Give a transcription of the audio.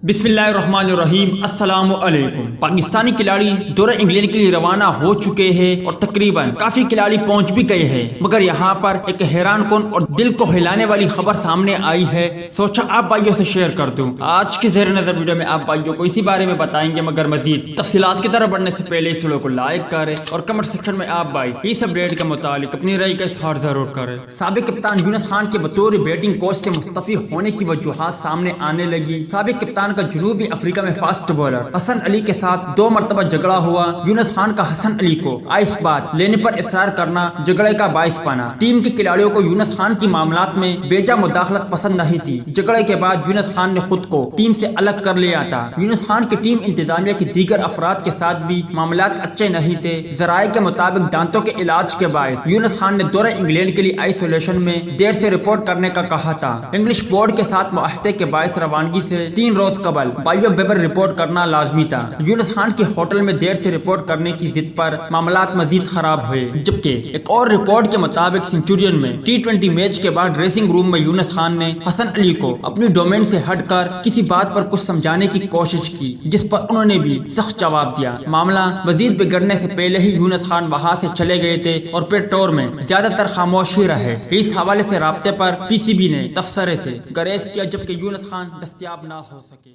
बिस्मिल्लाहिर्रहमानिर्रहीम। अस्सलाम वालेकुम। पाकिस्तानी खिलाड़ी दौरे इंग्लैंड के लिए रवाना हो चुके हैं और तकरीबन काफी खिलाड़ी पहुंच भी गए हैं, मगर यहाँ पर एक हैरान कौन और दिल को हिलाने वाली खबर सामने आई है। सोचा आप भाइयों से शेयर कर दूं। आज के ज़ेर नज़र वीडियो में आप भाइयों को इसी बारे में बताएंगे, मगर मजीद तफसीलात की तरफ बढ़ने से पहले इस वीडियो को लाइक करें और कमेंट सेक्शन में आप भाई इस अपडेट के मुतालिक अपनी राय का इजहार जरूर करें। साबिक कप्तान यूनुस खान के बतौर बैटिंग कोच से मुस्तफी होने की वजूहात सामने आने लगी। साबिक कप्तान का जनूबी अफ्रीका में फास्ट बॉलर हसन अली के साथ 2 मरतबा झगड़ा हुआ। यूनुस खान का हसन अली को आइस बात लेने पर इसरार करना झगड़े का बाइस बना। टीम के खिलाड़ियों को यूनुस खान की मामलात में बेजा मुदाखलत पसंद नहीं थी। झगड़े के बाद यूनुस खान ने खुद को टीम से अलग कर लिया था। यूनुस खान की टीम इंतजामिया के दीगर अफराद के साथ भी मामलात अच्छे नहीं थे। जराये के मुताबिक दांतों के इलाज के बायस यूनुस खान ने दौरे इंग्लैंड के लिए आइसोलेशन में देर से रिपोर्ट करने का कहा था। इंग्लिश बोर्ड के साथ मुआहदे के बायस रवानगी से 3 रोज कबल बायो बेबर रिपोर्ट करना लाजमी था। यूनुस खान के होटल में देर से रिपोर्ट करने की जिद पर मामलात मजीद खराब हुए, जबकि एक और रिपोर्ट के मुताबिक सेंचुरियन में T20 मैच के बाद ड्रेसिंग रूम में यूनुस खान ने हसन अली को अपनी डोमेन से हटकर किसी बात पर कुछ समझाने की कोशिश की, जिस पर उन्होंने भी सख्त जवाब दिया। मामला मजीद बिगड़ने से पहले ही यूनुस खान वहां से चले गए थे और फिर टोर में ज्यादातर खामोश ही रहे। इस हवाले से राब्ते पर PCB ने तफसरे से गरेज किया, जबकि यूनुस खान दस्तयाब ना हो सके।